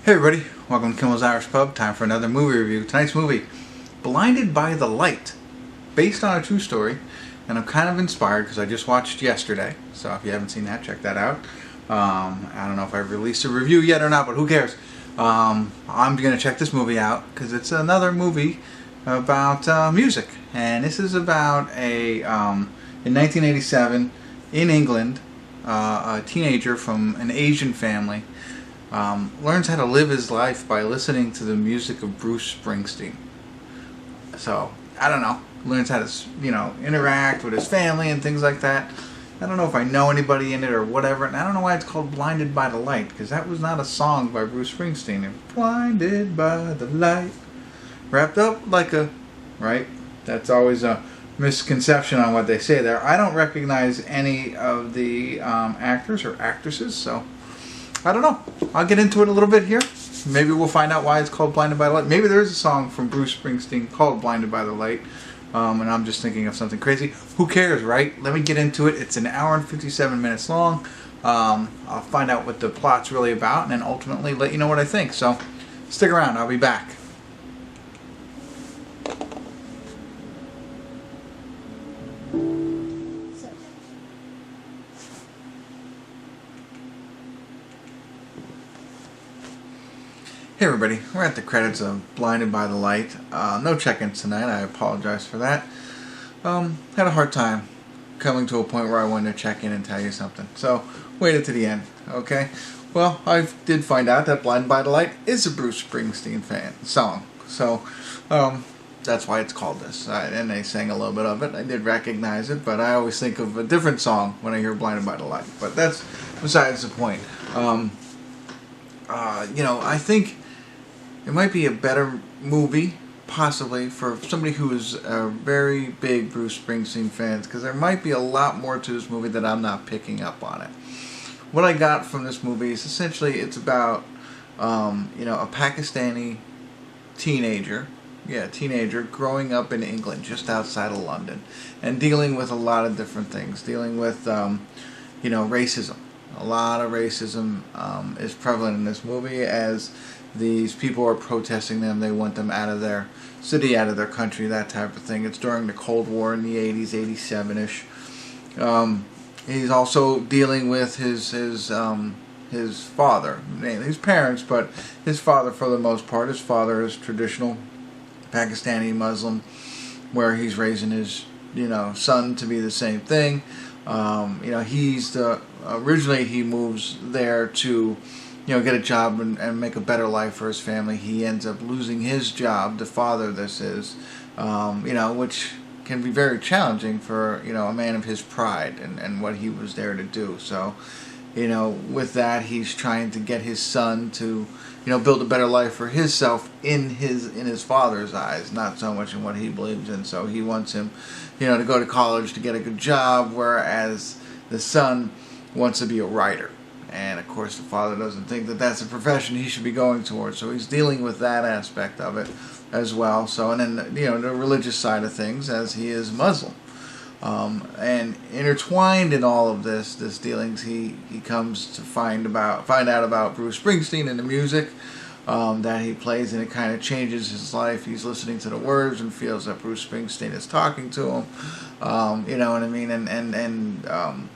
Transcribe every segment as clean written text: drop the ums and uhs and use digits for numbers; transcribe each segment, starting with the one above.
Hey everybody, welcome to Kimmel's Irish Pub. Time for another movie review. Tonight's movie, Blinded by the Light, based on a true story, and I'm kind of inspired because I just watched yesterday, so if you haven't seen that, check that out. I don't know if I've released a review yet or not, but who cares? I'm going to check this movie out because it's another movie about music, and this is about in 1987 in England, a teenager from an Asian family learns how to live his life by listening to the music of Bruce Springsteen. So, I don't know, learns how to, interact with his family and things like that. I don't know if I know anybody in it or whatever, and I don't know why it's called Blinded by the Light, because that was not a song by Bruce Springsteen. It was Blinded by the Light, wrapped up like a, right? That's always a misconception on what they say there. I don't recognize any of the actors or actresses, so I don't know. I'll get into it a little bit here. Maybe we'll find out why it's called Blinded by the Light. Maybe there is a song from Bruce Springsteen called Blinded by the Light, and I'm just thinking of something crazy. Who cares, right? Let me get into it. It's an hour and 57 minutes long. I'll find out what the plot's really about and then ultimately let you know what I think. So stick around. I'll be back. Hey everybody, we're at the credits of Blinded by the Light. No check-ins tonight, I apologize for that. Had a hard time coming to a point where I wanted to check in and tell you something. So, waited to the end, okay? Well, I did find out that Blinded by the Light is a Bruce Springsteen song. So, that's why it's called this. And they sang a little bit of it. I did recognize it, but I always think of a different song when I hear Blinded by the Light. But that's besides the point. I think it might be a better movie, possibly, for somebody who is a very big Bruce Springsteen fan, because there might be a lot more to this movie that I'm not picking up on it. What I got from this movie is essentially it's about, a Pakistani teenager growing up in England, just outside of London, and dealing with a lot of different things, dealing with, racism. A lot of racism is prevalent in this movie as these people are protesting them. They want them out of their city, out of their country, that type of thing. It's during the Cold War in the 80s, 87-ish. He's also dealing with his father, his parents, but his father for the most part. His father is traditional Pakistani Muslim, where he's raising his son to be the same thing. Originally he moves there to, get a job and make a better life for his family. He ends up losing his job, the father this is, which can be very challenging for, a man of his pride and what he was there to do. So, with that, he's trying to get his son to, build a better life for himself in his father's eyes, not so much in what he believes in. So he wants him, to go to college to get a good job, whereas the son wants to be a writer. And of course the father doesn't think that that's a profession he should be going towards. So he's dealing with that aspect of it as well. So, and then, the religious side of things, as he is Muslim. And intertwined in all of this dealings, he comes to find out about Bruce Springsteen and the music that he plays, and it kind of changes his life. He's listening to the words and feels that Bruce Springsteen is talking to him. You know what I mean? And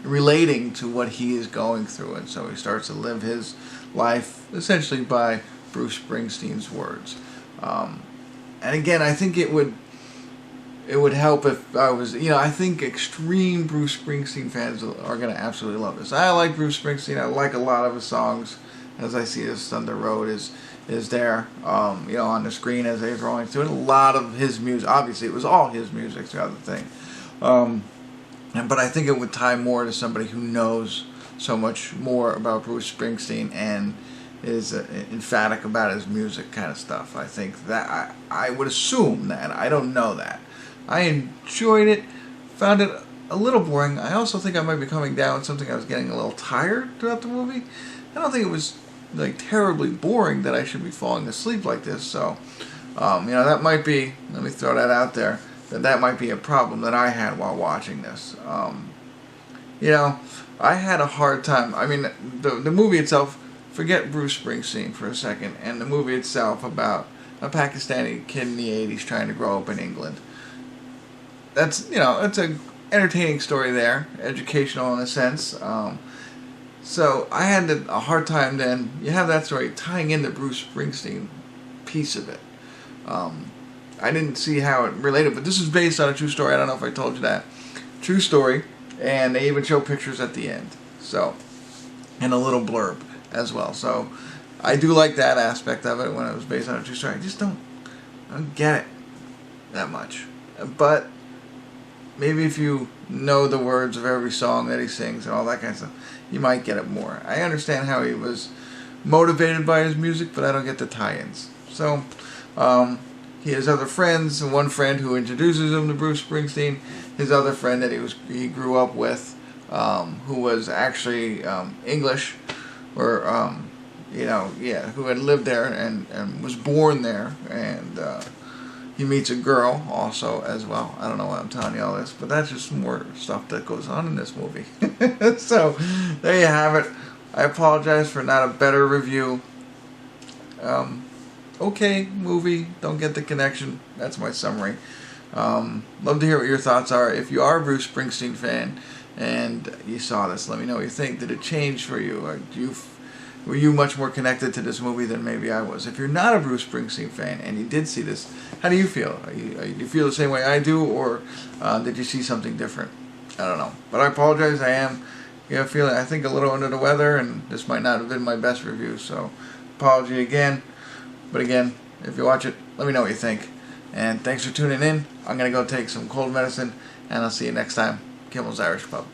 relating to what he is going through, and so he starts to live his life essentially by Bruce Springsteen's words. And again, I think it would help if I was, I think extreme Bruce Springsteen fans are going to absolutely love this. I like Bruce Springsteen. I like a lot of his songs. As I see this Thunder Road is there, on the screen as they're rolling through it. A lot of his music, obviously it was all his music throughout the thing. But I think it would tie more to somebody who knows so much more about Bruce Springsteen and is emphatic about his music kind of stuff. I think that I would assume that. I don't know that. I enjoyed it, found it a little boring. I also think I might be coming down with something. I was getting a little tired throughout the movie. I don't think it was terribly boring that I should be falling asleep like this. So, that might be, let me throw that out there, that might be a problem that I had while watching this. I had a hard time. I mean, the movie itself forget Bruce Springsteen for a second and the movie itself about a Pakistani kid in the 80s trying to grow up in England. That's, it's a entertaining story there, educational in a sense. So I had a hard time then, you have that story tying in the Bruce Springsteen piece of it. I didn't see how it related, but this is based on a true story. I don't know if I told you that. True story, and they even show pictures at the end. So, and a little blurb as well. So, I do like that aspect of it when it was based on a true story. I just don't get it that much. But maybe if you know the words of every song that he sings and all that kind of stuff, you might get it more. I understand how he was motivated by his music, but I don't get the tie-ins. So, he has other friends, and one friend who introduces him to Bruce Springsteen, his other friend that he grew up with, who was actually English, or who had lived there and was born there, and he meets a girl also as well. I don't know why I'm telling you all this, but that's just more stuff that goes on in this movie. So there you have it. I apologize for not a better review. Okay movie, don't get the connection. That's my summary. Love to hear what your thoughts are. If you are a Bruce Springsteen fan and you saw this, let me know what you think. Did it change for you? Or were you much more connected to this movie than maybe I was? If you're not a Bruce Springsteen fan and you did see this, how do you feel? Do you feel the same way I do, or did you see something different? I don't know. But I apologize. I am feeling, I think, a little under the weather, and this might not have been my best review. So apology again. But again, if you watch it, let me know what you think. And thanks for tuning in. I'm going to go take some cold medicine, and I'll see you next time. Kimmel's Irish Pub.